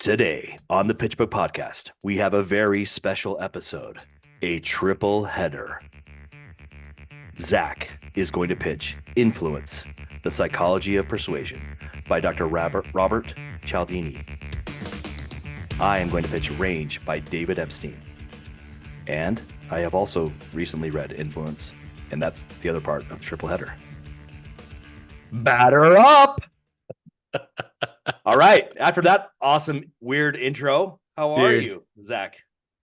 Today on the Pitchbook podcast, we have a very special episode, a triple header. Zach is going to pitch Influence, The Psychology of Persuasion by Dr. Robert Cialdini. I am going to pitch Range by David Epstein. And I have also recently read Influence, and that's the other part of the triple header. Batter up! All right. After that awesome, weird intro, how are you, Zach?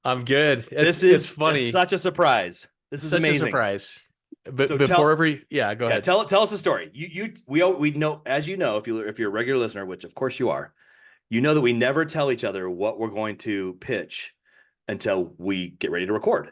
I'm good. It's funny. It's such a surprise. This is such amazing. a surprise. But So go ahead. Tell us the story. We know, as you know, if you're a regular listener, which of course you are, you know that we never tell each other what we're going to pitch until we get ready to record.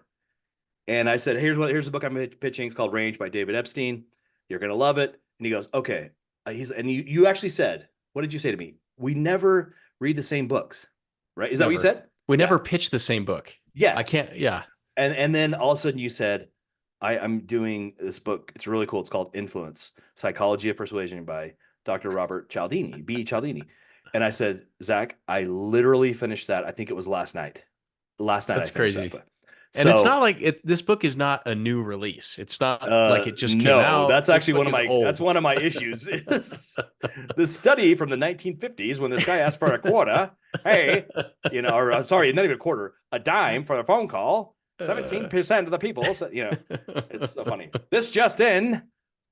And I said, here's the book I'm pitching. It's called Range by David Epstein. You're gonna love it. And he goes, okay. You actually said, what did you say to me? We never read the same books, right? Is that what you said? We never pitch the same book. Yeah. I can't. Yeah. And then all of a sudden you said, I'm doing this book. It's really cool. It's called Influence, Psychology of Persuasion by Dr. Robert Cialdini, B. Cialdini. And I said, Zach, I literally finished that. I think it was last night. That's I finished crazy. That book. And so, it's not like this book is not a new release. It's not like it just came out. That's actually one of my issues. Is this study from the 1950s when this guy asked for a quarter, hey, or sorry, not even a quarter, a dime for a phone call. 17% of the people, so, it's so funny. This just in,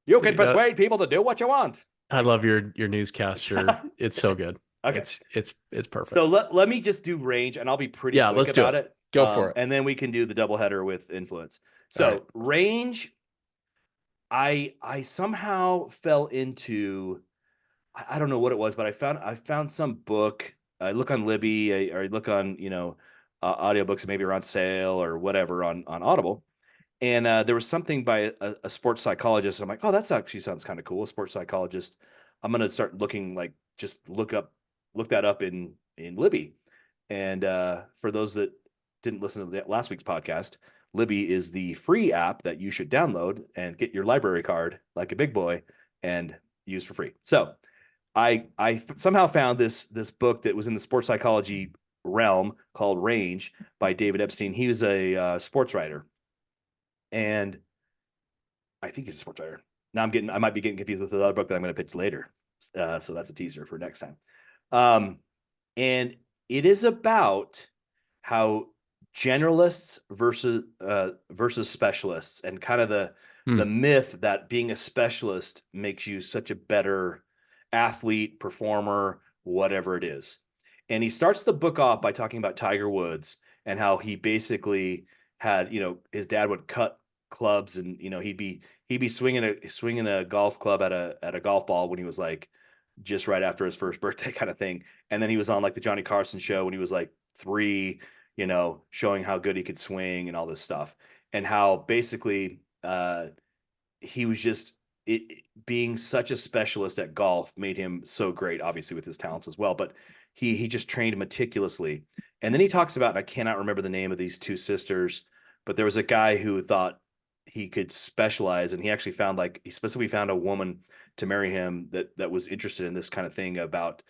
you can persuade people to do what you want. I love your newscaster. It's so good. Okay, it's perfect. So let me just do Range, and I'll be pretty quick about it. Go for it. And then we can do the doubleheader with Influence. So right. Range, I somehow fell into, I don't know what it was, but I found some book. I look on Libby, or I look on audiobooks, maybe around sale or whatever on Audible, and there was something by a sports psychologist. I'm like, oh, that's actually sounds kind of cool. A sports psychologist. I'm gonna start looking, like, just look that up in Libby. And for those that didn't listen to last week's podcast, Libby is the free app that you should download and get your library card like a big boy and use for free. So I somehow found this book that was in the sports psychology realm called Range by David Epstein. He was a sports writer, and I think he's a sports writer. Now I might be getting confused with the other book that I'm going to pitch later. So that's a teaser for next time. And it is about how generalists versus specialists, and kind of the myth that being a specialist makes you such a better athlete, performer, whatever it is. And he starts the book off by talking about Tiger Woods and how he basically had, his dad would cut clubs, and he'd be swinging a golf club at a golf ball when he was like just right after his first birthday, kind of thing. And then he was on like the Johnny Carson show when he was like 3, showing how good he could swing and all this stuff, and how basically he was just being such a specialist at golf made him so great, obviously with his talents as well, but he just trained meticulously. And then he talks about, and I cannot remember the name of these two sisters, but there was a guy who thought he could specialize, and he specifically found a woman to marry him that was interested in this kind of thing about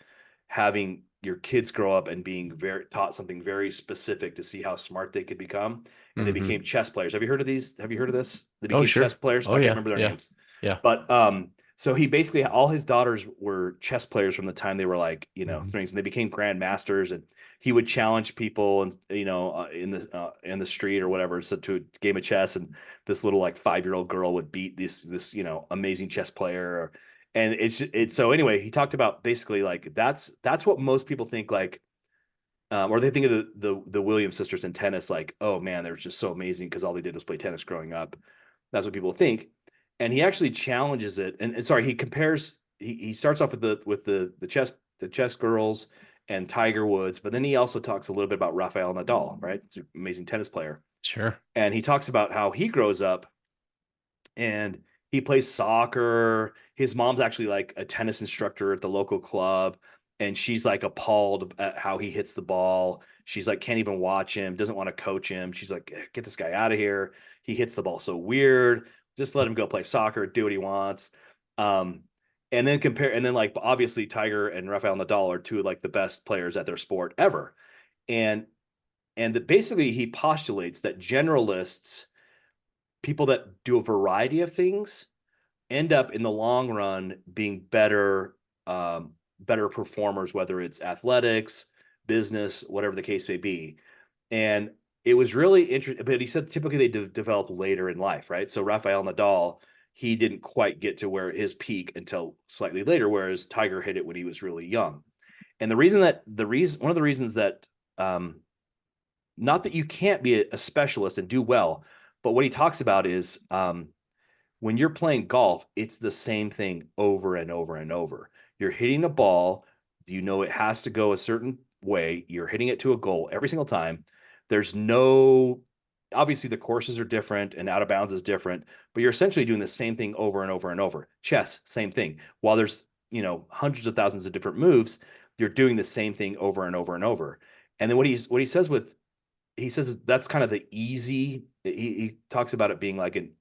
having your kids grow up and being taught something very specific to see how smart they could become. And they became chess players. Have you heard of these? Have you heard of this? They became chess players. I can't remember their names. Yeah. But so he basically, all his daughters were chess players from the time they were like, things, and they became grandmasters, and he would challenge people and, in the street or whatever, so to a game of chess. And this little like 5-year-old girl would beat this, amazing chess player. And it's so anyway, he talked about basically like, that's what most people think, like, or they think of the Williams sisters in tennis, like, oh man, they're just so amazing because all they did was play tennis growing up. That's what people think. And he actually challenges it. And sorry, he compares, he starts off with the chess girls and Tiger Woods, but then he also talks a little bit about Rafael Nadal, right? He's an amazing tennis player. Sure. And he talks about how he grows up and he plays soccer. His mom's actually like a tennis instructor at the local club, and she's like appalled at how he hits the ball. She's like, can't even watch him, doesn't want to coach him. She's like, get this guy out of here. He hits the ball so weird. Just let him go play soccer, do what he wants. and then like obviously Tiger and Rafael Nadal are two of like the best players at their sport ever. And basically he postulates that generalists, people that do a variety of things, end up in the long run being better performers, whether it's athletics, business, whatever the case may be. And it was really interesting, but he said typically they develop later in life, right? So Rafael Nadal, he didn't quite get to where his peak until slightly later, whereas Tiger hit it when he was really young. And one of the reasons that, not that you can't be a specialist and do well, but what he talks about is, when you're playing golf, it's the same thing over and over and over. You're hitting a ball, you know it has to go a certain way. You're hitting it to a goal every single time. There's no, obviously the courses are different and out of bounds is different, but you're essentially doing the same thing over and over and over. Chess, same thing. While there's, hundreds of thousands of different moves, you're doing the same thing over and over and over. And then what he says with, he says that's kind of the easy, he talks about it being like an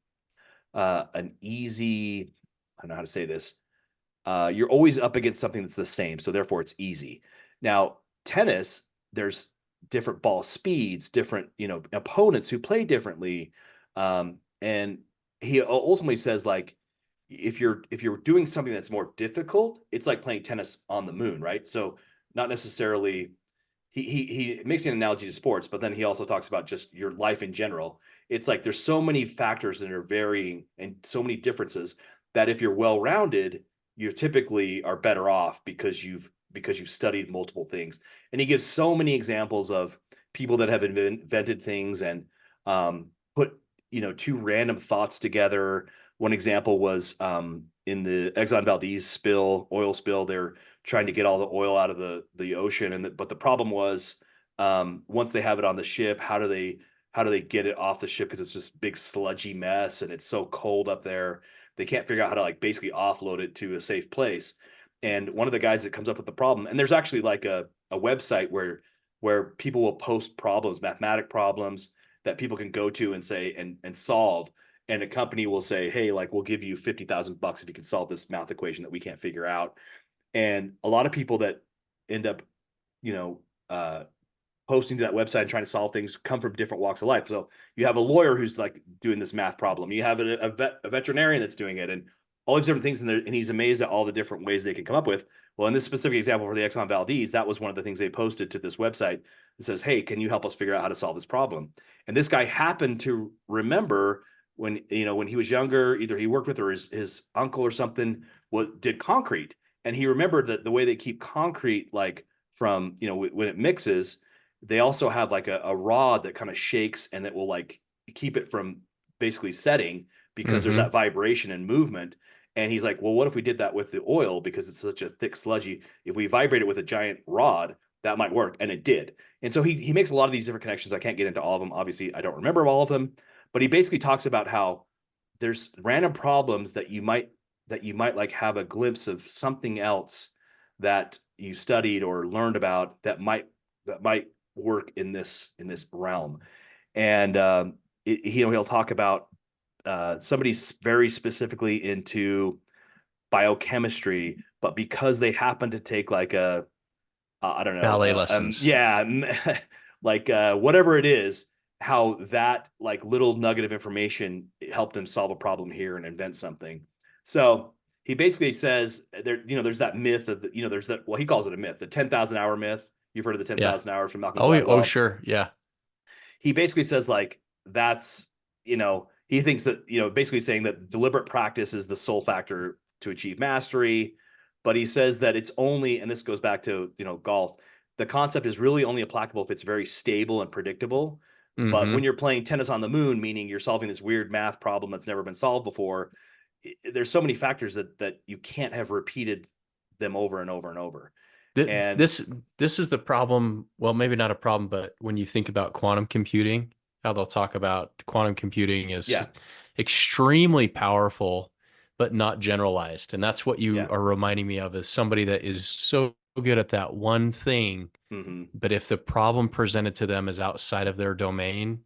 easy, I don't know how to say this. You're always up against something that's the same, so therefore it's easy. Now, tennis, there's different ball speeds, different, opponents who play differently. And he ultimately says, like, if you're doing something that's more difficult, it's like playing tennis on the moon, right? So not necessarily, he makes an analogy to sports, but then he also talks about just your life in general. It's like there's so many factors that are varying and so many differences that if you're well rounded, you typically are better off because you've studied multiple things. And he gives so many examples of people that have invented things and, put, two random thoughts together. One example was, in the Exxon Valdez oil spill. They're trying to get all the oil out of the ocean, but the problem was, once they have it on the ship, how do they get it off the ship, because it's just big sludgy mess and it's so cold up there. They can't figure out how to like basically offload it to a safe place. And one of the guys that comes up with the problem, and there's actually like a website where people will post problems, mathematic problems that people can go to and say and solve. And a company will say, hey, like we'll give you $50,000 if you can solve this math equation that we can't figure out. And a lot of people that end up, you know, posting to that website and trying to solve things come from different walks of life. So you have a lawyer who's like doing this math problem. You have a veterinarian that's doing it, and all these different things. And he's amazed at all the different ways they can come up with. Well, in this specific example for the Exxon Valdez, that was one of the things they posted to this website that says, hey, can you help us figure out how to solve this problem? And this guy happened to remember when he was younger, either he worked with or his uncle or something did concrete. And he remembered that the way they keep concrete, like from, when it mixes, they also have like a rod that kind of shakes and that will like keep it from basically setting, because there's that vibration and movement. And he's like, well, what if we did that with the oil, because it's such a thick sludgy, if we vibrate it with a giant rod, that might work. And it did. And so he makes a lot of these different connections. I can't get into all of them. Obviously, I don't remember all of them, but he basically talks about how there's random problems that you might like have a glimpse of something else that you studied or learned about that might work in this realm. And he'll talk about somebody's very specifically into biochemistry, but because they happen to take like I don't know, ballet lessons. yeah, like whatever it is, how that like little nugget of information helped them solve a problem here and invent something. So he basically says there's that myth of there's that, well, he calls it a myth, the 10,000 hour myth. You've heard of the Yeah. 10,000 hours from Malcolm Oh, Gladwell. sure. Yeah. He basically says like that's, he thinks that, basically saying that deliberate practice is the sole factor to achieve mastery. But he says that it's only, and this goes back to, golf, the concept is really only applicable if it's very stable and predictable. But when Mm-hmm. you're playing tennis on the moon, meaning you're solving this weird math problem that's never been solved before, there's so many factors that you can't have repeated them over and over and over. And This is the problem. Well, maybe not a problem, but when you think about quantum computing, how they'll talk about quantum computing is yeah, extremely powerful, but not generalized. And that's what you yeah. are reminding me of, is somebody that is so good at that one thing, Mm-hmm. but if the problem presented to them is outside of their domain,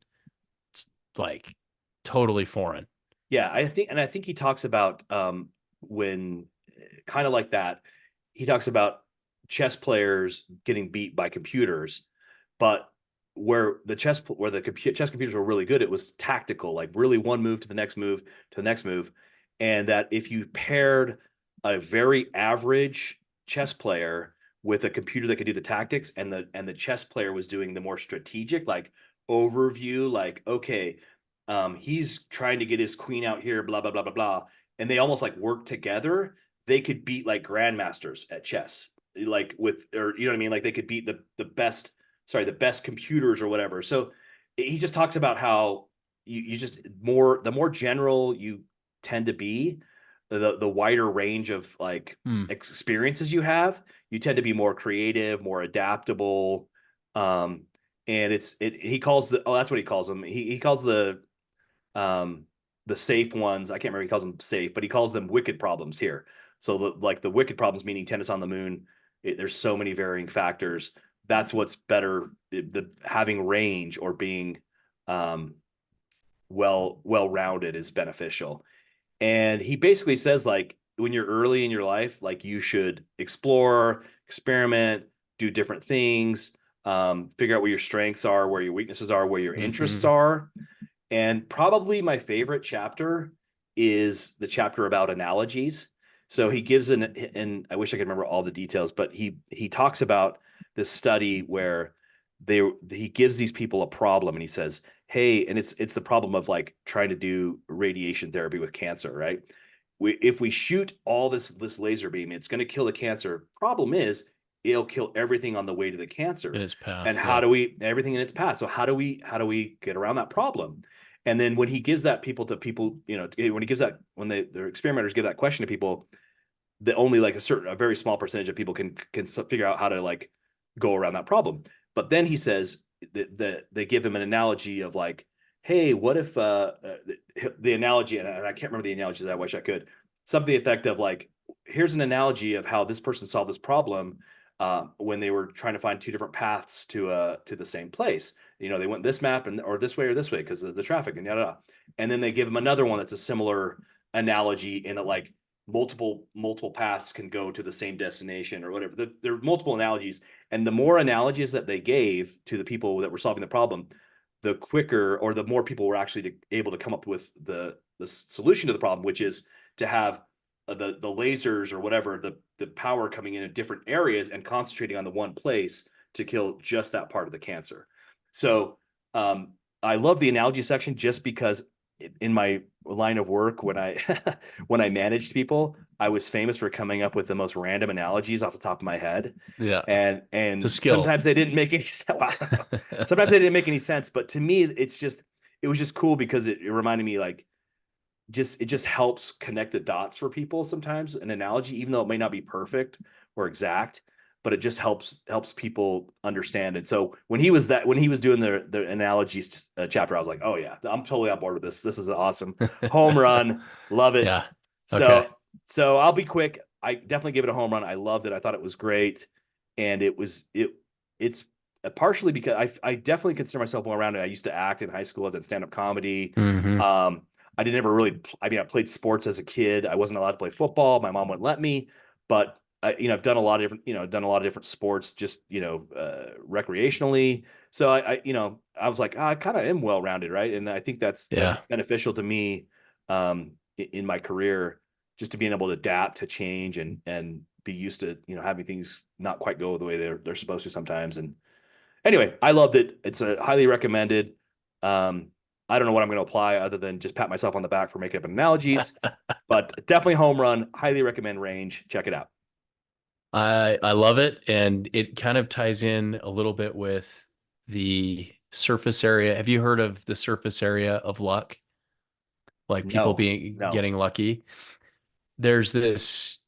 it's like totally foreign. Yeah, I think he talks about when kind of like that. He talks about chess players getting beat by computers, but where the chess computers were really good, it was tactical, like really one move to the next move to the next move, and that if you paired a very average chess player with a computer that could do the tactics, and the chess player was doing the more strategic, like overview, like okay, he's trying to get his queen out here, blah blah blah blah blah, and they almost like work together. They could beat like grandmasters at chess, like with, or you know what I mean, like they could beat the best, sorry, the best computers or whatever. So he just talks about how you just more, the more general you tend to be, the wider range of like experiences you have, you tend to be more creative, more adaptable. um and he calls that's what he calls them. He calls um the safe ones, I can't remember, he calls them safe, but he calls them wicked problems here. So the wicked problems, meaning tennis on the moon, there's so many varying factors. That's what's better, the having range or being um well rounded is beneficial. And he basically says, like, when you're early in your life, like you should explore, experiment, do different things, figure out where your strengths are, where your weaknesses are, where your interests Mm-hmm. are. And probably my favorite chapter is the chapter about analogies. So he gives and I wish I could remember all the details, but he talks about this study where he gives these people a problem, and he says, hey, and it's the problem of like trying to do radiation therapy with cancer, right? If we shoot all this laser beam, it's going to kill the cancer. Problem is, it'll kill everything on the way to the In cancer. its And path, how yeah. do we, everything in its path? So how do we get around that problem? And then when he gives that people, when he gives that, when the experimenters give that question to people, that only like a very small percentage of people can figure out how to like go around that problem. But then he says that they give him an analogy of like, hey, what if the analogy, and I can't remember the analogies, I wish I could, something to the effect of like, here's an analogy of how this person solved this problem when they were trying to find two different paths to the same place. They went this map and or this way because of the traffic and yada, yada. And then they give them another one that's a similar analogy in that like multiple paths can go to the same destination or whatever. There are multiple analogies, and the more analogies that they gave to the people that were solving the problem, the quicker or the more people were actually able to come up with the solution to the problem, which is to have the lasers or whatever, the power coming in different areas and concentrating on the one place to kill just that part of the cancer. So I love the analogy section just because in my line of work, when I when I managed people, I was famous for coming up with the most random analogies off the top of my head. Yeah. It's a And skill. sometimes they didn't make any sense. Well, I don't know. Sometimes they didn't make any sense, but to me, it was just cool because it reminded me like it just helps connect the dots for people sometimes, an analogy, even though it may not be perfect or exact, but it just helps people understand it. So when he was doing the analogies chapter, I was like, oh yeah, I'm totally on board with this. This is awesome. Home run. Love it. Yeah. Okay. So I'll be quick. I definitely give it a home run. I loved it. I thought it was great. And it's partially because I definitely consider myself well rounded. I used to act in high school. I did stand-up comedy. Mm-hmm. I didn't ever really, I mean, I played sports as a kid. I wasn't allowed to play football. My mom wouldn't let me, but I've done a lot of different, done a lot of different sports, just, recreationally. So I was like, I kind of am well-rounded. Right. And I think that's Yeah. beneficial to me, in my career, just to being able to adapt to change and be used to, having things not quite go the way they're supposed to sometimes. And anyway, I loved it. It's a highly recommended. Um, I don't know what I'm going to apply other than just pat myself on the back for making up analogies, but definitely home run. Highly recommend Range. Check it out. I love it, and it kind of ties in a little bit with the surface area. Have you heard of the surface area of luck? Like people No, being no. getting lucky? There's this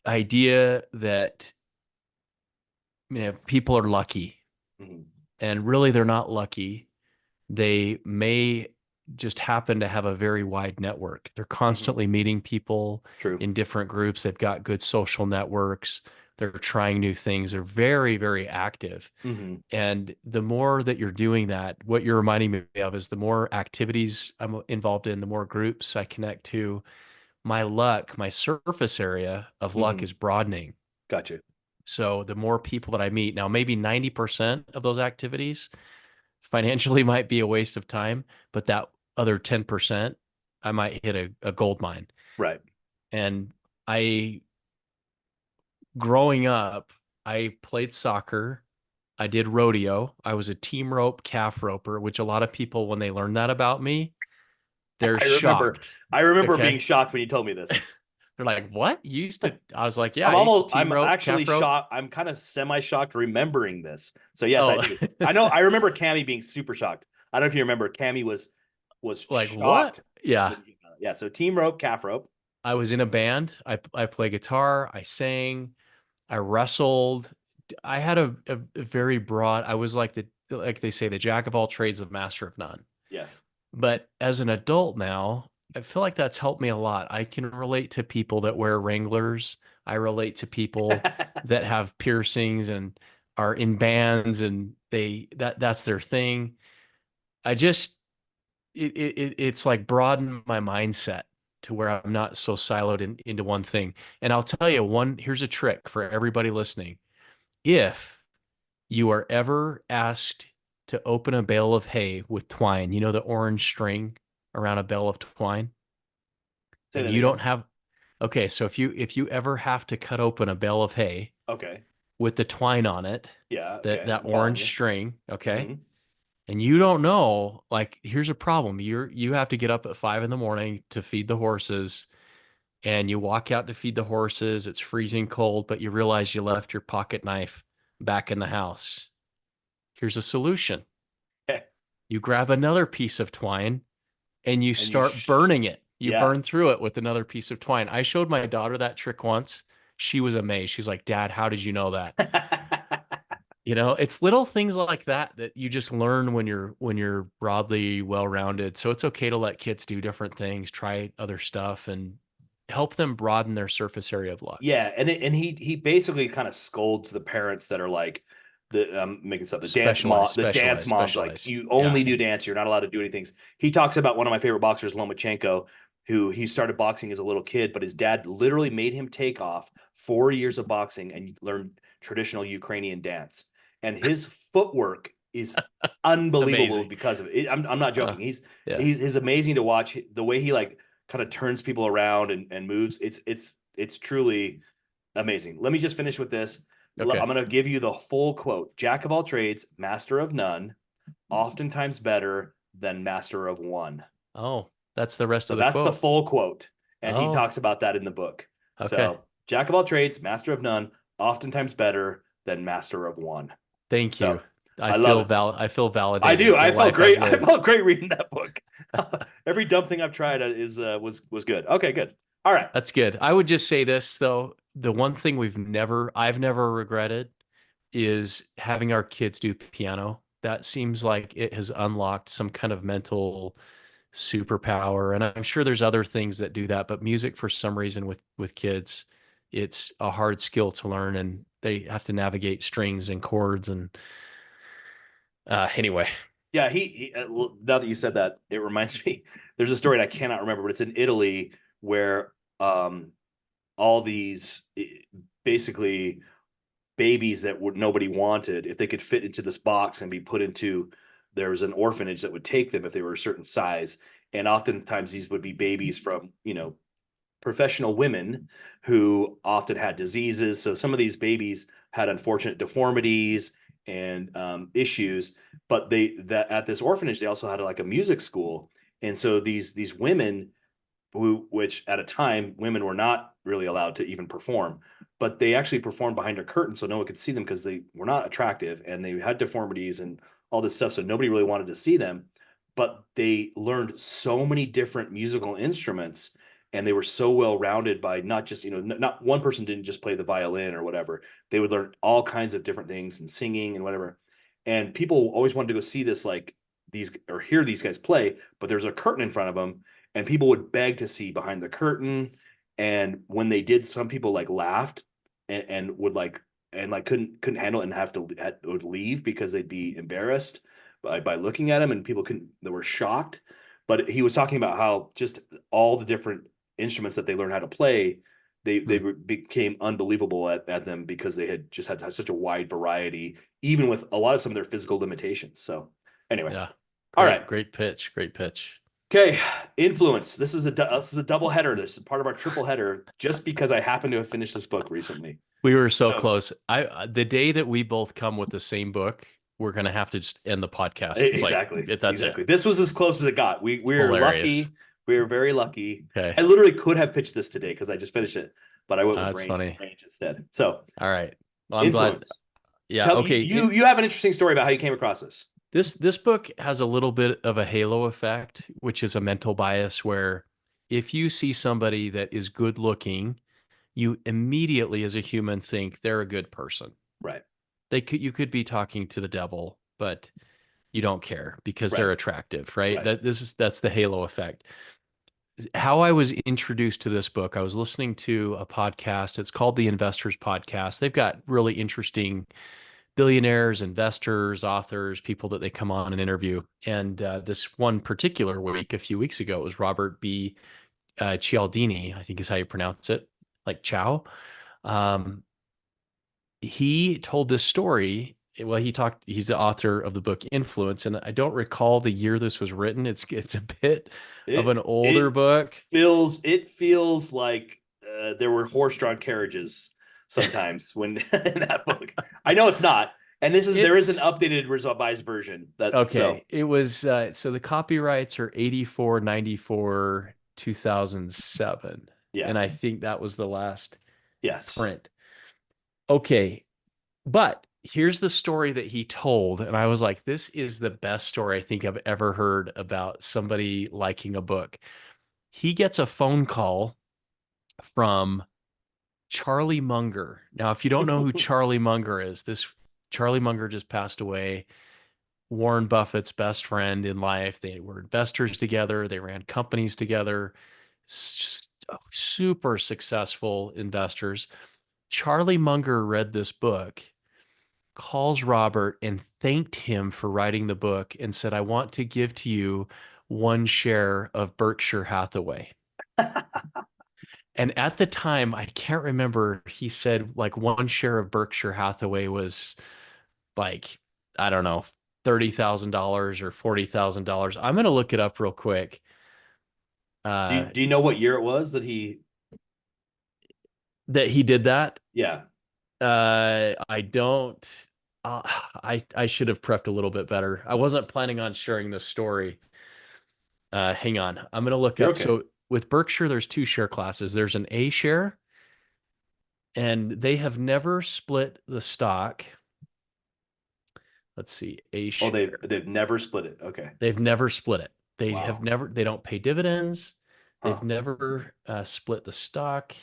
idea that people are lucky, Mhm. and really they're not lucky. They may just happen to have a very wide network. They're Mhm. constantly meeting people True. in different groups. They've got good social networks. They're trying new things. They're very, very active. Hmm. And the more that you're doing that, what you're reminding me of is the more activities I'm involved in, the more groups I connect to, my surface area of luck Hmm. is broadening. Gotcha. So the more people that I meet, now maybe 90% of those activities financially might be a waste of time, but that other 10%, I might hit a gold mine. Right. And I, growing up, I played soccer. I did rodeo. I was a team rope calf roper, which a lot of people, when they learn that about me, they're I remember. shocked. I remember being Okay. shocked when you told me this. They're like, what? You used to, I was like, yeah, I used to team I'm rope, actually calf rope. shocked. I'm kind of semi-shocked remembering this. So yes, I Oh, do. I know. I remember Cammy being super shocked. I don't know if you remember. Cammy was like what? shocked Yeah. when you got it. Yeah. So team rope, calf rope. I was in a band. I play guitar. I sang. I wrestled. I had a very broad, I was like like they say, the jack of all trades, the master of none. Yes. But as an adult now, I feel like that's helped me a lot. I can relate to people that wear Wranglers. I relate to people that have piercings and are in bands and that's their thing. I just it's like broadened my mindset to where I'm not so siloed into one thing. And I'll tell you here's a trick for everybody listening. If you are ever asked to open a bale of hay with twine, you know, the orange string around a bale of twine, Say and that you again. don't have, okay, so if you ever have to cut open a bale of hay Okay. with the twine on it, Yeah. Okay. that I'm following orange you. string, okay, Hmm. and you don't know, like, here's a problem. You have to get up at 5 in the morning to feed the horses, and you walk out to feed the horses. It's freezing cold, but you realize you left your pocket knife back in the house. Here's a solution. You grab another piece of twine and you And you. start burning it. You Yeah. burn through it with another piece of twine. I showed my daughter that trick once. She was amazed. She's like, Dad, how did you know that? You know, it's little things like that that you just learn when you're broadly well-rounded. So it's okay to let kids do different things, try other stuff, and help them broaden their surface area of luck. Yeah, and he basically kind of scolds the parents that are like the making stuff Specialize, the dance specialize, moms like specialize. you Yeah. only do dance, you're not allowed to do anything. He talks about one of my favorite boxers, Lomachenko, who he started boxing as a little kid, but his dad literally made him take off 4 years of boxing and learn traditional Ukrainian dance, and his footwork is unbelievable Amazing. because of it. I'm not Uh, joking. yeah. He's amazing to watch the way he like kind of turns people around and moves. It's truly amazing. Let me just finish with this. I'm Okay. going to give you the full quote. Jack of all trades, master of none, oftentimes better than master of one. Oh, that's the rest So of the that's the quote. full quote. And he Oh, talks about that in the book. okay. So Jack of all trades, master of none, oftentimes better than master of one. Thank So you. I I love feel it. I feel I validated do. with the I felt life I've great. I lived. felt great reading that book. Every dumb thing I've tried is was good. Okay, good. All right. That's good. I would just say this though, the one thing I've never regretted is having our kids do piano. That seems like it has unlocked some kind of mental superpower. And I'm sure there's other things that do that, but music for some reason with kids, it's a hard skill to learn and they have to navigate strings and chords and anyway. Yeah, now that you said that, it reminds me. There's a story and I cannot remember, but it's in Italy where all these basically babies that would nobody wanted, if they could fit into this box and be put into, there was an orphanage that would take them if they were a certain size, and oftentimes these would be babies from professional women who often had diseases. So some of these babies had unfortunate deformities and issues, but they that at this orphanage they also had like a music school, and so these women which at a time women were not really allowed to even perform, but they actually performed behind a curtain so no one could see them because they were not attractive and they had deformities and all this stuff, so nobody really wanted to see them. But they learned so many different musical instruments and they were so well rounded by not just not one person didn't just play the violin or whatever. They would learn all kinds of different things and singing and whatever, and people always wanted to go see this, like these or hear these guys play, but there's a curtain in front of them and people would beg to see behind the curtain. And when they did, some people like laughed and would like and like couldn't handle it and would leave because they'd be embarrassed by looking at him, and people couldn't they were shocked. But he was talking about how just all the different instruments that they learned how to play, they became unbelievable at them because they had just had such a wide variety, even with a lot of some of their physical limitations. So anyway, Yeah. all right. Great pitch. Great pitch. Okay, influence. This is a double header. This is part of our triple header, just because I happen to have finished this book recently. We were so So close. The day that we both come with the same book, we're gonna have to just end the podcast. It's like exactly, that's it. exactly. This was as close as it got. We're Hilarious. lucky. We are very lucky. Okay. I literally could have pitched this today because I just finished it, but I went with That's funny. range instead. So All right. Well, I'm glad. influence. Yeah. Tell Okay. you have an interesting story about how you came across this. This book has a little bit of a halo effect, which is a mental bias where if you see somebody that is good looking, you immediately as a human think they're a good person. Right. You could be talking to the devil, but you don't care because Right. they're attractive, right? Right. That's the halo effect. How I was introduced to this book, I was listening to a podcast. It's called the Investors Podcast. They've got really interesting billionaires, investors, authors, people that they come on and interview. And this one particular week, a few weeks ago, it was Robert B. Cialdini, I think is how you pronounce it, like Chow. Um, he told this story. Well, he's the author of the book Influence, and I don't recall the year this was written. It's a bit of an older It book. feels like there were horse-drawn carriages sometimes when in that book. I know it's not, and there is an updated revised version that okay. It was so the copyrights are 84, 94, 2007, yeah. and I think that was the last Yes. print. Okay, but here's the story that he told, and I was like, this is the best story I think I've ever heard about somebody liking a book. He gets a phone call from Charlie Munger. Now, if you don't know who Charlie Munger is, this Charlie Munger just passed away. Warren Buffett's best friend in life. They were investors together. They ran companies together. Super successful investors. Charlie Munger read this book, calls Robert and thanked him for writing the book and said, I want to give to you one share of Berkshire Hathaway. And at the time, I can't remember, he said like one share of Berkshire Hathaway was like, I don't know, $30,000 or $40,000. I'm going to look it up real quick. Do you know what year it was That he did that? Yeah. I don't. I should have prepped a little bit better. I wasn't planning on sharing this story. Hang on. I'm going to look You're up. okay. So with Berkshire, there's two share classes. There's an A share, and they have never split the stock. Let's see. A share. They've never split it. Okay. They've never split it. Wow. They don't pay dividends. They've Huh. never split the stock.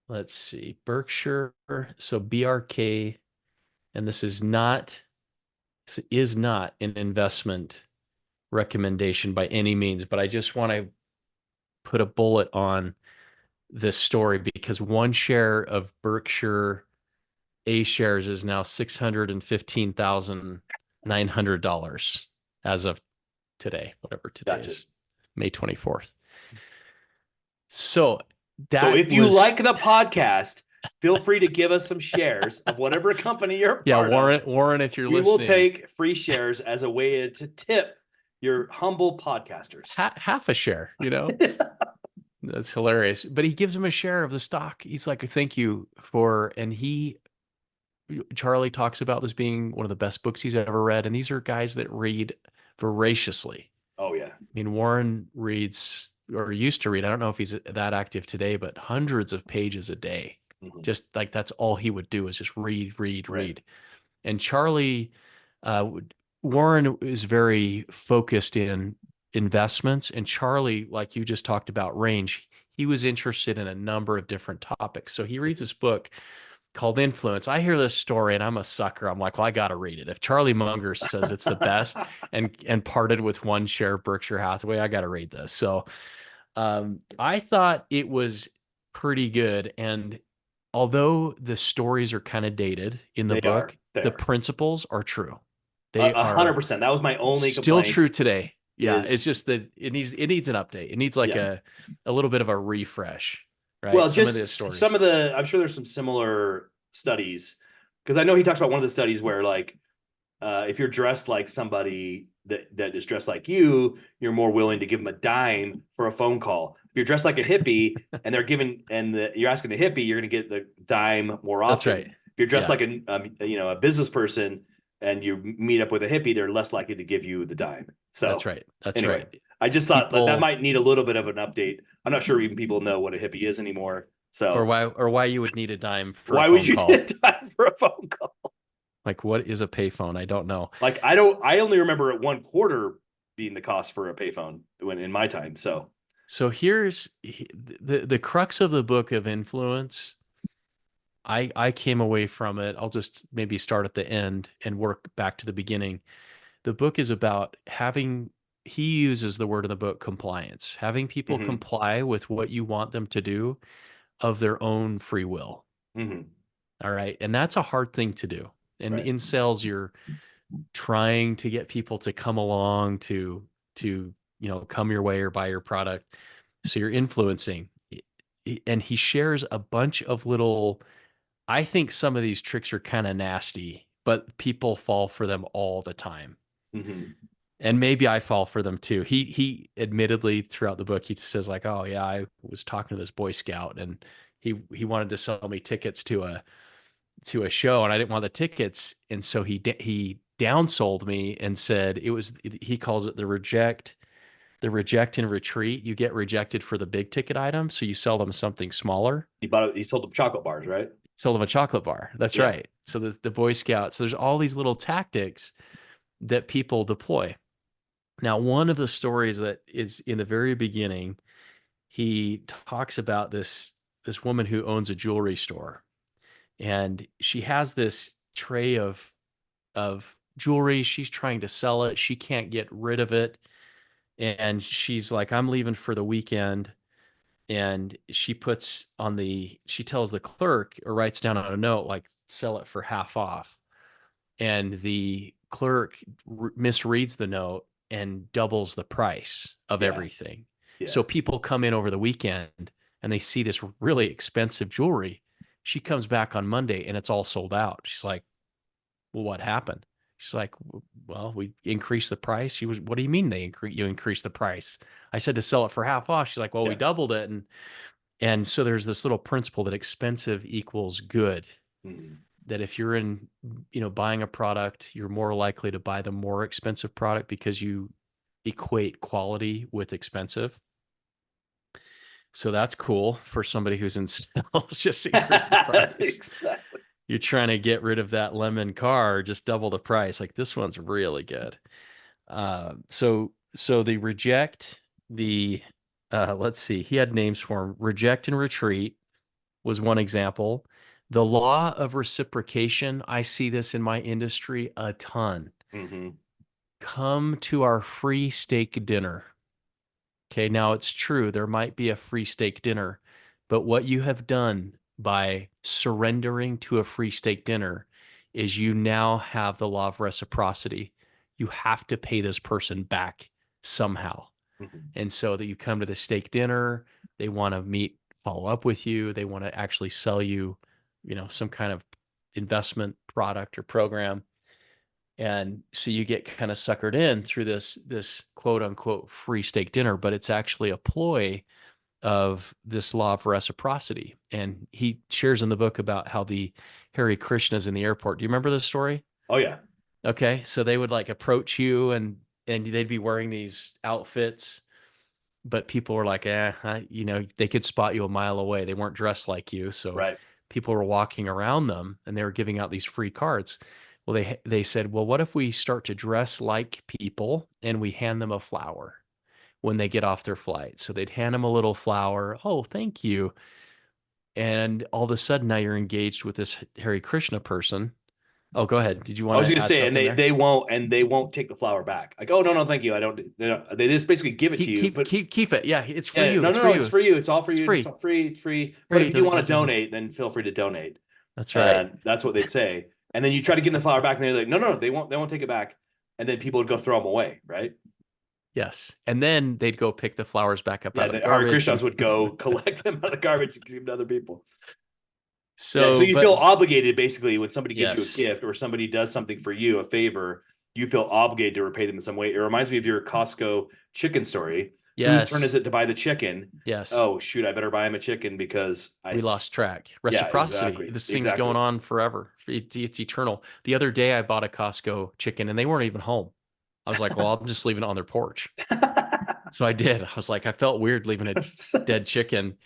Let's see. Berkshire. So BRK, and this is not an investment recommendation by any means, but I just want to put a bullet on this story because one share of Berkshire A shares is now $615,900 as of today, whatever today Gotcha. is, May 24th. So if you like the podcast, feel free to give us some shares of whatever company you're part of. Warren, if you're listening, we will take free shares as a way to tip your humble podcasters. Half a share, That's hilarious. But he gives him a share of the stock. He's like, thank you for, and Charlie talks about this being one of the best books he's ever read. And these are guys that read voraciously. Oh, yeah. I mean, Warren reads or used to read, I don't know if he's that active today, but hundreds of pages a day. Mm-hmm. Just like that's all he would do is just read. And Charlie, Warren is very focused in investments, and Charlie, like you just talked about range, he was interested in a number of different topics. So he reads this book called Influence. I hear this story and I'm a sucker. I'm like, well, I got to read it. If Charlie Munger says it's the best and parted with one share of Berkshire Hathaway, I got to read this. So I thought it was pretty good. And although the stories are kind of dated in the book, the principles are true. They 100%. That was my only still complaint. true today. Yeah, it's is, just that it needs an update. It needs like yeah. a little bit of a refresh, right? Well, Some of the just some stories. of the, I'm sure there's some similar studies, because I know he talks about one of the studies where like if you're dressed like somebody that is dressed like you're more willing to give them a dime for a phone call. If you're dressed like a hippie and they're giving you're asking a hippie, you're going to get the dime more That's often. right. If you're dressed Yeah, like a business person and you meet up with a hippie, they're less likely to give you the dime. that's So right. That's anyway, right. I just thought that People might need a little bit of an update. I'm not sure even people know what a hippie is anymore. So or why you would need a dime for a why would phone you call. get a dime for a phone call? Like what is a payphone? I don't know. Like I don't. I only remember at 1/4 being the cost for a payphone when in my time. So So here's the crux of the book of influence. I came away from it. I'll just maybe start at the end and work back to the beginning. The book is about having, he uses the word in the book, compliance, having people mm-hmm, comply with what you want them to do of their own free will. mm-hmm, All right. And that's a hard thing to do. And right, in sales, you're trying to get people to come along to, come your way or buy your product. So you're influencing. And he shares a bunch of little, I think some of these tricks are kind of nasty, but people fall for them all the time. mm-hmm, And maybe I fall for them too. He admittedly throughout the book he says like, "Oh yeah, I was talking to this Boy Scout and he wanted to sell me tickets to a show and I didn't want the tickets, and so he downsold me and said it was, he calls it the reject and retreat. You get rejected for the big ticket item, so you sell them something smaller. He sold them chocolate bars, right? Sell them a chocolate bar. That's Yeah. right. So the Boy Scouts. So there's all these little tactics that people deploy. Now, one of the stories that is in the very beginning, he talks about this woman who owns a jewelry store, and she has this tray of jewelry. She's trying to sell it. She can't get rid of it, and she's like, "I'm leaving for the weekend." And she tells the clerk or writes down on a note like, "Sell it for half off." And the clerk misreads the note and doubles the price of Yeah. everything. Yeah. So people come in over the weekend and they see this really expensive jewelry. She comes back on Monday and it's all sold out. She's like, "Well, what happened?" She's like, "Well, we increased the price." She was, "What do you mean you increased the price?" I said to sell it for half off. She's like, "Well, we Yeah. doubled it." And so there's this little principle that expensive equals good, Mm-hmm. that if you're in, buying a product, you're more likely to buy the more expensive product because you equate quality with expensive. So that's cool for somebody who's in sales. Just increase the price. Exactly. You're trying to get rid of that lemon car, just double the price. Like this one's really good. So they reject the, let's see, he had names for them. Reject and retreat was one example. The law of reciprocation, I see this in my industry a ton. Mm-hmm. Come to our free steak dinner. Okay, now it's true, there might be a free steak dinner, but what you have done by surrendering to a free steak dinner is you now have the law of reciprocity. You have to pay this person back somehow. Mm-hmm. And so that you come to the steak dinner, they want to meet, follow up with you, they want to actually sell you, some kind of investment product or program. And so you get kind of suckered in through this quote unquote free steak dinner, but it's actually a ploy of this law of reciprocity. And he shares in the book about how the Hare Krishnas in the airport. Do you remember this story? Oh yeah. Okay, so they would like approach you and they'd be wearing these outfits, but people were like, they could spot you a mile away. They weren't dressed like you. So Right. people were walking around them and they were giving out these free cards. Well, they said, well, what if we start to dress like people and we hand them a flower when they get off their flight? So they'd hand them a little flower. Oh, thank you. And all of a sudden now you're engaged with this Hare Krishna person. Oh, go ahead. Did you I want was to gonna add say, and something there? they won't take the flower back. Like, oh no, no, thank you. I don't. They just basically give it to Keep, you. keep, But keep, keep it. Yeah, it's for yeah, you. no, It's no, for no, it's you. for you. It's all for It's you. It's free. all free. It's free. But Free. if you do Doesn't want to cost anything. donate, then feel free to donate. That's right. And that's what they'd say. And then you try to get the flower back, and they're like, no, no, they won't take it back. And then people would go throw them away, right? Yes. And then they'd go pick the flowers back up Yeah, out of the the Hare garbage. Krishnas And would go collect them out of the garbage and give them to other people. Yeah, so so, you feel but obligated basically when somebody gives you a yes, gift or somebody does something for you, a favor, you feel obligated to repay them in some way. It reminds me of your Costco chicken story. Whose turn is yes, it to buy the chicken? yes, Oh, shoot, I better buy him a chicken because we lost track. yeah, Reciprocity. exactly. This thing's going Exactly. on forever. It's eternal. The other day I bought a Costco chicken and they weren't even home. I was like, well, I'm just leaving it on their porch. So I did. I was like, I felt weird leaving a dead chicken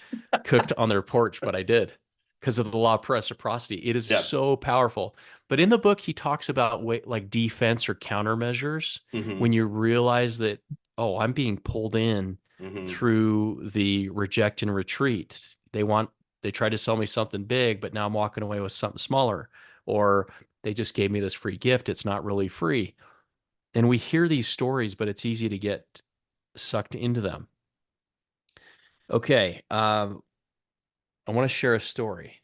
cooked on their porch, but I did because of the law of reciprocity. It is Yeah. so powerful. But in the book, he talks about like defense or countermeasures Hmm. when you realize that, oh, I'm being pulled in Hmm. through the reject and retreat. They tried to sell me something big, but now I'm walking away with something smaller. Or they just gave me this free gift. It's not really free. And we hear these stories, but it's easy to get sucked into them. Okay, I want to share a story.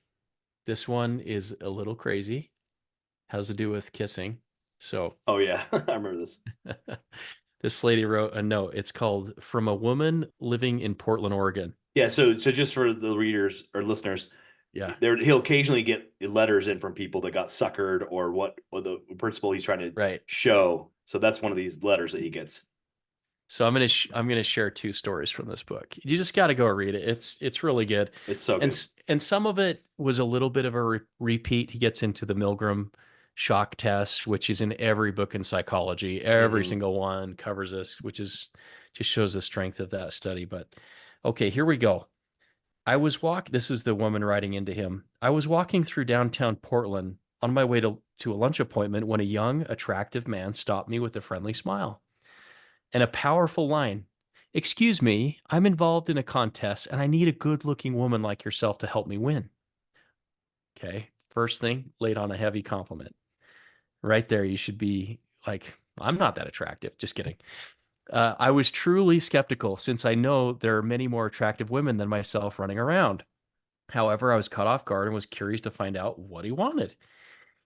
This one is a little crazy. Has to do with kissing. So, Oh yeah, I remember this. this lady wrote a note. It's called "From a Woman Living in Portland, Oregon." Yeah, so just for the readers or listeners, Yeah, he'll occasionally get letters in from people that got suckered or the principle he's trying to right. show. So that's one of these letters that he gets. So I'm gonna share two stories from this book. You just got to go read it. It's really good, It's so and good. and some of it was a little bit of a repeat. He gets into the Milgram shock test, which is in every book in psychology. Every Hmm. single one covers this, which is just shows the strength of that study. But okay, here we go. This is the woman writing into him. I was walking through downtown Portland on my way to a lunch appointment when a young, attractive man stopped me with a friendly smile and a powerful line. Excuse me, I'm involved in a contest and I need a good looking woman like yourself to help me win. Okay. First thing, laid on a heavy compliment. Right there, you should be like, I'm not that attractive. Just kidding. I was truly skeptical since I know there are many more attractive women than myself running around. However, I was caught off guard and was curious to find out what he wanted.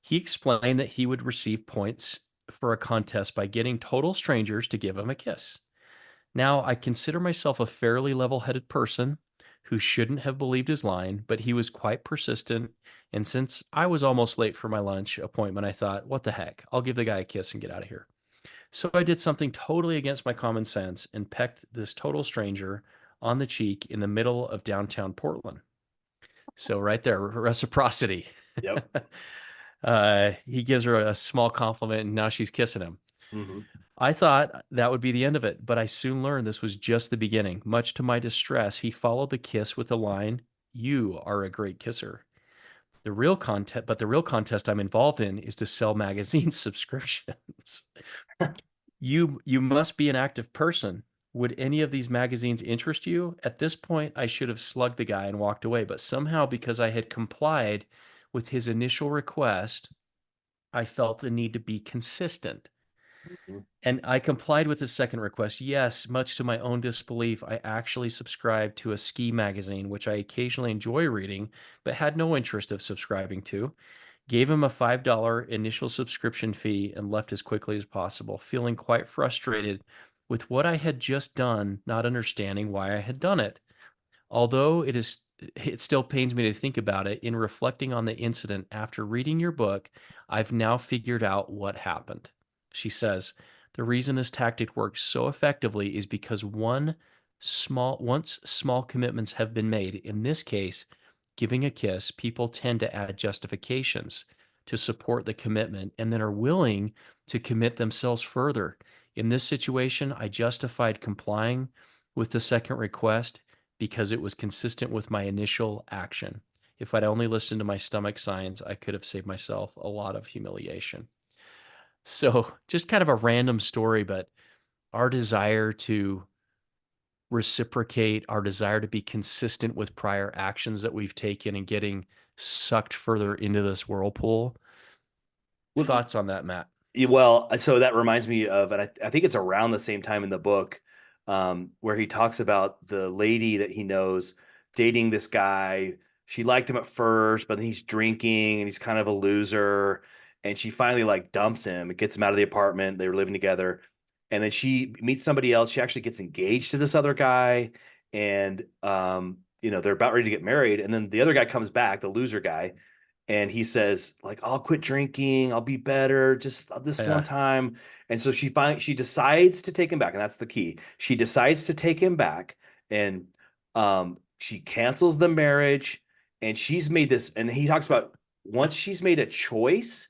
He explained that he would receive points for a contest by getting total strangers to give him a kiss. Now, I consider myself a fairly level headed person who shouldn't have believed his line, but he was quite persistent. And since I was almost late for my lunch appointment, I thought, what the heck? I'll give the guy a kiss and get out of here. So I did something totally against my common sense and pecked this total stranger on the cheek in the middle of downtown Portland. So, right there, reciprocity. Yep. He gives her a small compliment and now she's kissing him. Hmm. I thought that would be the end of it, but I soon learned this was just the beginning. Much to my distress, he followed the kiss with the line, "You are a great kisser." The real contest I'm involved in is to sell magazine subscriptions. You must be an active person. Would any of these magazines interest you? At this point, I should have slugged the guy and walked away, but somehow because I had complied with his initial request, I felt a need to be consistent. Hmm. And I complied with his second request. Yes, much to my own disbelief, I actually subscribed to a ski magazine, which I occasionally enjoy reading, but had no interest of subscribing to. Gave him a $5 initial subscription fee and left as quickly as possible, feeling quite frustrated with what I had just done, not understanding why I had done it. Although it still pains me to think about it, in reflecting on the incident after reading your book, I've now figured out what happened. She says, the reason this tactic works so effectively is because once small commitments have been made, in this case, giving a kiss, people tend to add justifications to support the commitment and then are willing to commit themselves further. In this situation, I justified complying with the second request because it was consistent with my initial action. If I'd only listened to my stomach signs, I could have saved myself a lot of humiliation. So, just kind of a random story, but our desire to reciprocate, our desire to be consistent with prior actions that we've taken and getting sucked further into this whirlpool. Well, Thoughts on that, Matt? well, so that reminds me of, and I think it's around the same time in the book, where he talks about the lady that he knows dating this guy. She liked him at first, but then he's drinking and he's kind of a loser. And she finally like dumps him. It gets him out of the apartment. They were living together. and then she meets somebody else. She actually gets engaged to this other guy, and they're about ready to get married. And then the other guy comes back, the loser guy, and he says like, I'll quit drinking, I'll be better just this one Yeah. time. And so she decides to take him back, and that's the key. She decides to take him back, and she cancels the marriage, and she's made this, and he talks about once she's made a choice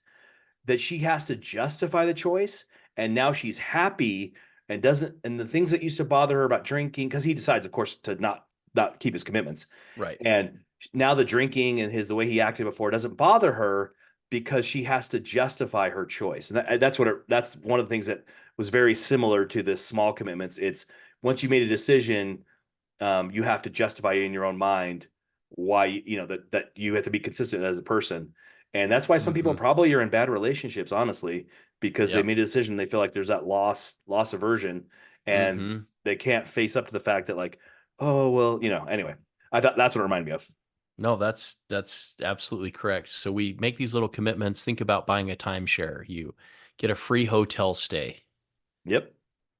that she has to justify the choice, and now she's happy and doesn't, and the things that used to bother her about drinking, because he decides of course to not keep his commitments, Right. and now the drinking and the way he acted before doesn't bother her because she has to justify her choice. And that's one of the things that was very similar to this small commitments. It's once you made a decision, you have to justify in your own mind why that you have to be consistent as a person. And that's why some people Mm-hmm. probably are in bad relationships, honestly, because they Yep. made a decision. They feel like there's that loss aversion, and Mm-hmm. they can't face up to the fact that like, oh well, anyway. I thought that's what it reminded me of. No, that's absolutely correct. So we make these little commitments. Think about buying a timeshare. You get a free hotel stay, Yep,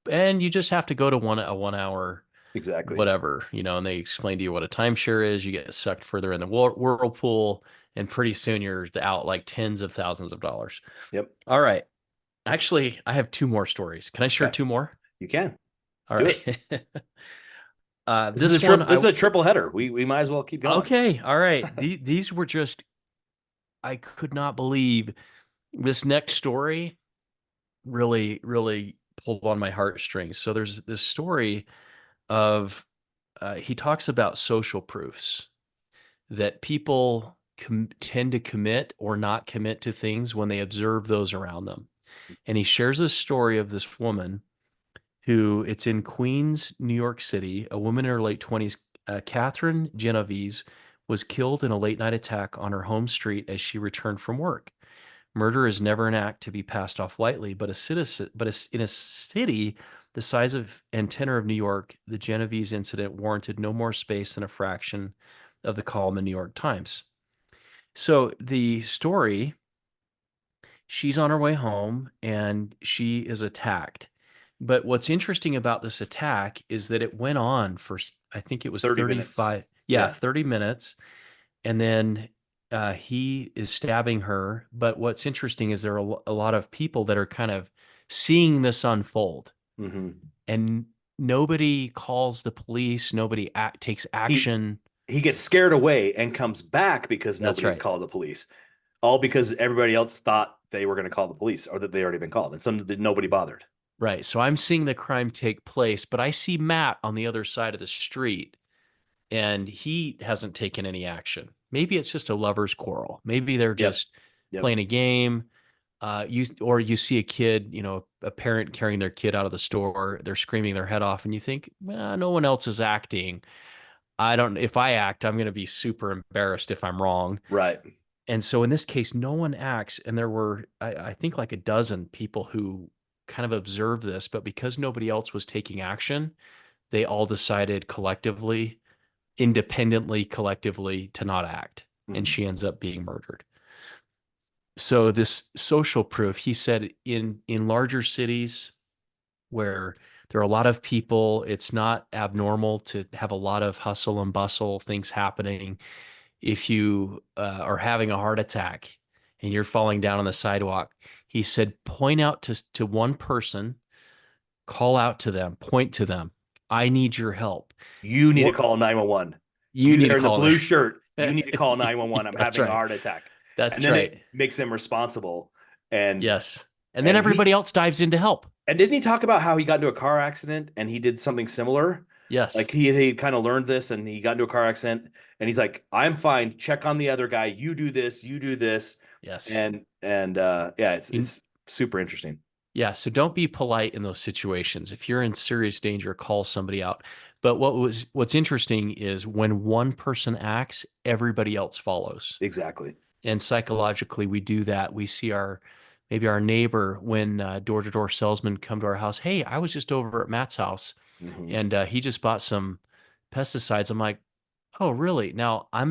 and you just have to go to a 1 hour exactly. whatever, and they explain to you what a timeshare is. You get sucked further in the whirlpool, and pretty soon you're out like tens of thousands of dollars. Yep. All right. Actually, I have two more stories. Can I share Okay, two more? you can All do it. right. This one, This is a triple header. We might as well keep going. okay. All right. These were just, I could not believe this next story really, really pulled on my heartstrings. So there's this story of, he talks about social proofs that people tend to commit or not commit to things when they observe those around them. And he shares a story of this woman who, it's in Queens, New York City. A woman in her late 20s, Catherine Genovese, was killed in a late night attack on her home street as she returned from work. Murder is never an act to be passed off lightly, but in a city the size of and tenor of New York, the Genovese incident warranted no more space than a fraction of the column in New York Times. So the story, she's on her way home and she is attacked. But what's interesting about this attack is that it went on for, I think it was 30 minutes. 35, yeah, Yeah. 30 minutes. And then he is stabbing her. But what's interesting is there are a lot of people that are kind of seeing this unfold, Mm-hmm. and nobody calls the police. Nobody takes He action. he gets scared away and comes back because That's nobody had right. called the police. All because everybody else thought they were going to call the police or that they already been called, and so nobody bothered. Right. So I'm seeing the crime take place, but I see Matt on the other side of the street and he hasn't taken any action. Maybe it's just a lover's quarrel. Maybe they're Yep. just Yep. playing a game. You see a kid, a parent carrying their kid out of the store, they're screaming their head off, and you think, well, no one else is acting. If I act, I'm going to be super embarrassed if I'm wrong. Right. And so in this case, no one acts. And there were, I think, like a dozen people who kind of observed this, but because nobody else was taking action, they all decided collectively, independently, collectively to not act. And Mm-hmm. she ends up being murdered. So this social proof, he said, in larger cities where there are a lot of people, it's not abnormal to have a lot of hustle and bustle, things happening. If you are having a heart attack and you're falling down on the sidewalk, he said, point out to one person, call out to them, point to them. I need your help. You need to What call 911. you You need to there in the call blue them. shirt, you need to call 911. I'm That's having a right. heart attack. And That's then it right. makes him responsible. And Yes. And then and everybody he else dives in to help. and didn't he talk about how he got into a car accident and he did something similar? Like Yes. he kind of learned this and he got into a car accident and he's like, I'm fine. Check on the other guy. You do this, you do this. Yes. And yeah, In, it's super interesting. yeah. So don't be polite in those situations. If you're in serious danger, call somebody out. But what's interesting is when one person acts, everybody else follows. Exactly. And psychologically, we do that. We see maybe our neighbor, when door-to-door salesmen come to our house. Hey, I was just over at Matt's house Hmm. and he just bought some pesticides. I'm like, oh, really? Now I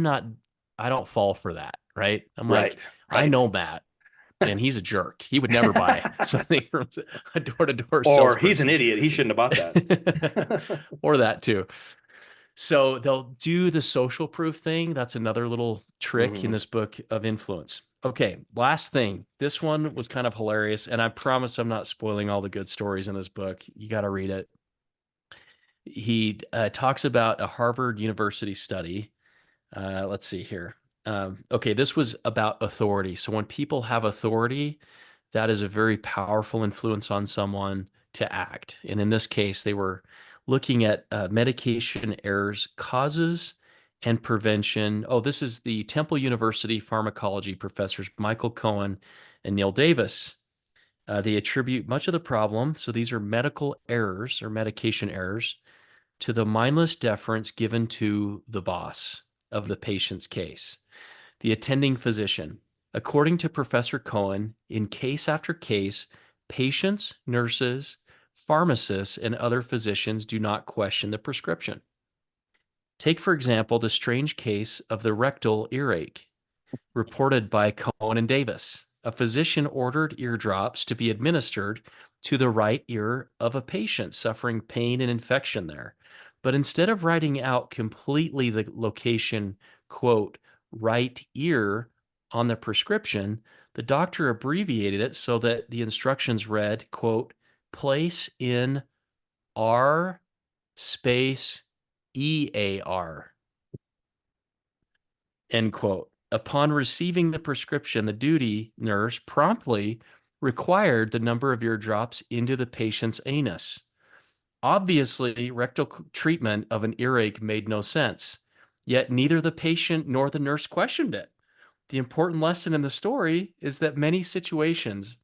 don't fall for that, right? I'm like, Right. I Right. know Matt. and he's a jerk. He would never buy something from a door-to-door Or he's an salesperson. idiot. He shouldn't have bought that. Or that too. So they'll do the social proof thing. That's another little trick in Mhm. this book of influence. Okay, last thing. This one was kind of hilarious, and I promise I'm not spoiling all the good stories in this book. You got to read it. He talks about a Harvard University study. Let's see here. Okay, this was about authority. So when people have authority, that is a very powerful influence on someone to act. And in this case, they were looking at medication errors, causes, and prevention. Oh, this is the Temple University pharmacology professors Michael Cohen and Neil Davis. They attribute much of the problem, so these are medical errors or medication errors, to the mindless deference given to the boss of the patient's case, the attending physician. According to Professor Cohen, in case after case, patients, nurses, pharmacists, and other physicians do not question the prescription. Take, for example, the strange case of the rectal earache, reported by Cohen and Davis. A physician ordered eardrops to be administered to the right ear of a patient suffering pain and infection there. But instead of writing out completely the location, quote, right ear on the prescription, the doctor abbreviated it so that the instructions read, quote, place in R space EAR, end quote. Upon receiving the prescription, the duty nurse promptly required the number of eardrops into the patient's anus. Obviously, rectal treatment of an earache made no sense, yet neither the patient nor the nurse questioned it. The important lesson in the story is that many situations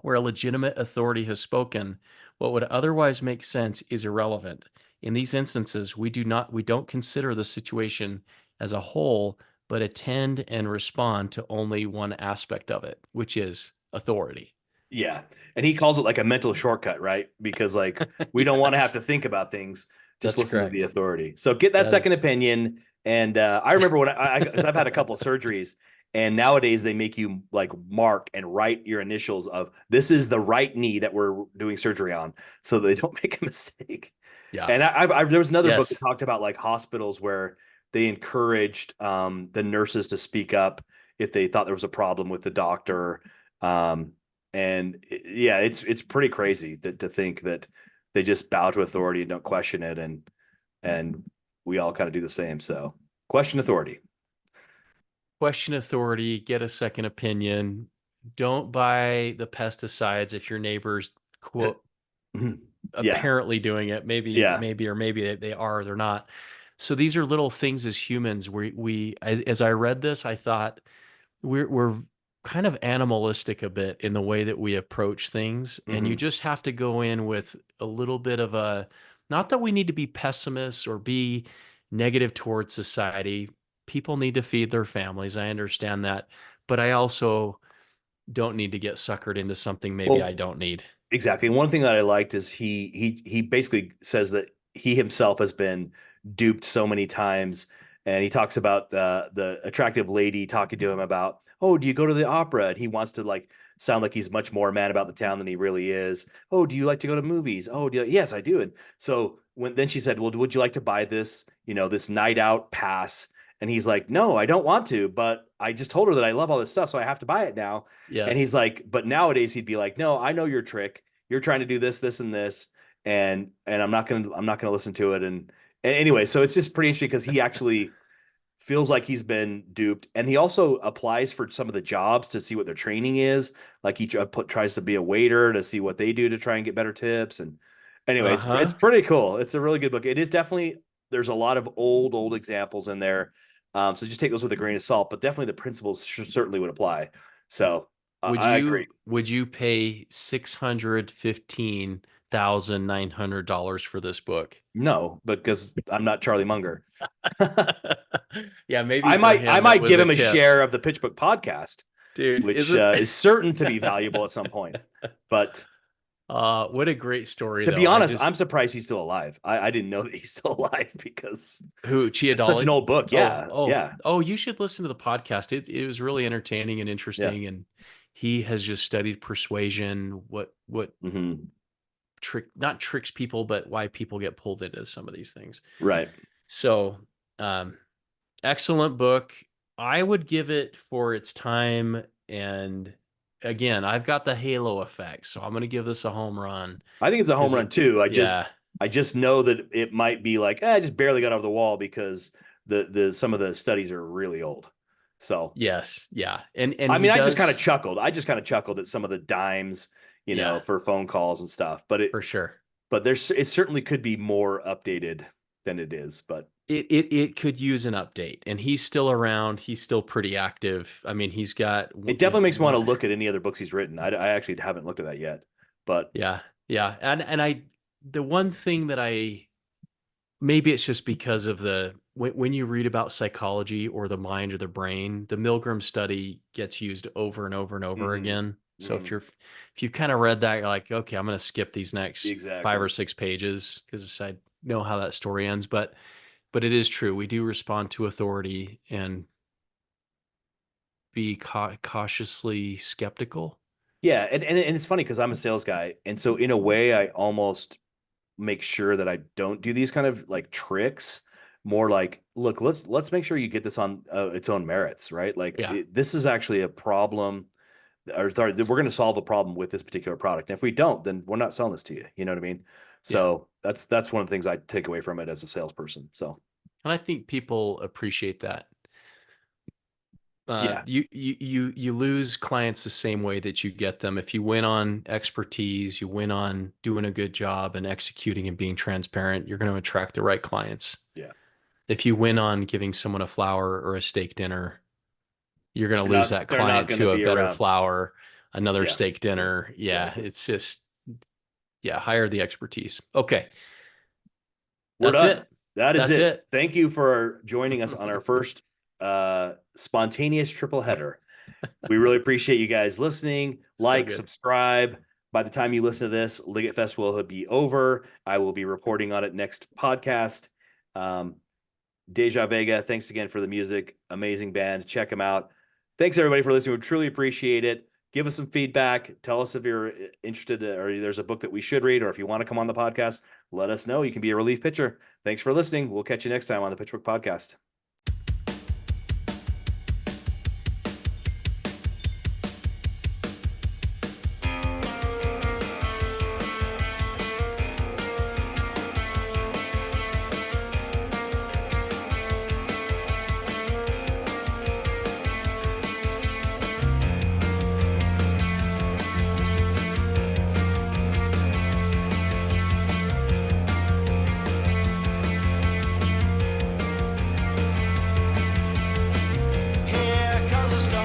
where a legitimate authority has spoken, what would otherwise make sense is irrelevant. In these instances, we don't consider the situation as a whole, but attend and respond to only one aspect of it, which is authority. Yeah. And he calls it like a mental shortcut, right? Because like we don't want to have Yes, to think about things. Just that's listen to the correct. authority. So get that That second opinion. And I remember when because I've had a couple surgeries, and nowadays they make you like mark and write your initials of this is the right knee that we're doing surgery on, so they don't make a mistake. yeah. And there was another book that Yes. talked about like hospitals where they encouraged the nurses to speak up if they thought there was a problem with the doctor. Um, and yeah, it's pretty crazy to think that they just bow to authority and don't question it, and we all kind of do the same. So question authority. Question authority, get a second opinion. Don't buy the pesticides if your neighbor's quote Yeah, apparently doing it. yeah. Or maybe they are, they're not. So these are little things as humans. As I read this, I thought we're kind of animalistic a bit in the way that we approach things, and you Hmm. just have to go in with a little bit of a, not that we need to be pessimists or be negative towards society. People need to feed their families. I understand that, but I also don't need to get suckered into something maybe I Well, don't need. exactly. And one thing that I liked is he basically says that he himself has been duped so many times, and he talks about the attractive lady talking to him about, oh, do you go to the opera? And he wants to like sound like he's much more mad about the town than he really is. Oh, do you like to go to movies? Oh, yes, I do. And so when then she said, well, would you like to buy this, this night out pass? And he's like, no, I don't want to, but I just told her that I love all this stuff, so I have to buy it now. And Yes. he's like, but nowadays he'd be like, no, I know your trick. You're trying to do this, this, and this, and I'm not gonna listen to it. And anyway, so it's just pretty interesting because he actually feels like he's been duped, and he also applies for some of the jobs to see what their training is. Like he tries to be a waiter to see what they do to try and get better tips. And anyway, it's Uh-huh. pretty cool. It's a really good book. It is definitely there's a lot of old examples in there, so just take those with a grain of salt. But definitely the principles certainly would apply. So I agree. Would you pay $615,900 for this book? No, because I'm not Charlie Munger. Yeah, maybe I for might I him it might was give a him a tip. share of the Pitchbook podcast, Dude, which isn't is certain to be valuable at some point. But what a great story to be though. I honest, I'm just surprised he's still alive. I didn't know that he's still alive because who it's such an Chiodoli? old book. Oh, Yeah, oh, yeah, oh, you should listen to the podcast. It was really entertaining and yeah. interesting, and he has just studied persuasion, what Hmm. not tricks people, but why people get pulled into some of these things. Right. So, um, excellent book. I would give it for its time. And again, I've got the halo effect, so I'm going to give this a home run I think it's a home because run too. yeah, I just know that it might be like, I just barely got over the wall because the some of the studies are really old. So, yes, yeah, and I he mean, I just kind of does, chuckled. I just kind of chuckled at some of the dimes, yeah, for phone calls and stuff. for sure. But it certainly could be more updated than it is. But It could use an update, and he's still around. He's still pretty active. I mean, he's got it definitely makes me want to one, look at any other books he's written. I actually haven't looked at that yet. But yeah, yeah, and I the one thing that I maybe it's just because of the when you read about psychology or the mind or the brain, the Milgram study gets used over and over and over hmm again. So hmm if you kind of read that, you're like, okay, I'm going to skip these next five exactly. or six pages because I know how that story ends. But it is true. We do respond to authority and be cautiously skeptical. Yeah, and it's funny because I'm a sales guy, and so in a way, I almost make sure that I don't do these kind of like tricks. More like, look, let's make sure you get this on its own merits, right? Like Yeah, this is actually a problem, or sorry, we're going to solve a problem with this particular product. And if we don't, then we're not selling this to you. You know what I mean? yeah. So that's one of the things I take away from it as a salesperson. So And I think people appreciate that. yeah, You lose clients the same way that you get them. If you win on expertise, you win on doing a good job and executing and being transparent, you're going to attract the right clients. yeah, If you win on giving someone a flower or a steak dinner, you're going to lose that they're not client going to to a be better around. flower, another Yeah, steak dinner. Yeah, exactly. it's just, yeah, hire the expertise. Okay, We're that's done. it. That is That's it. it. Thank you for joining us on our first spontaneous triple header. We really appreciate you guys listening. So Like, good. subscribe. By the time you listen to this, Liggett Festival will be over. I will be reporting on it next podcast. Um, Deja Vega, thanks again for the music. Amazing band. Check them out. Thanks everybody for listening. We truly appreciate it. Give us some feedback. Tell us if you're interested or there's a book that we should read, or if you want to come on the podcast, let us know. You can be a relief pitcher. Thanks for listening. We'll catch you next time on the Pitchbook Podcast.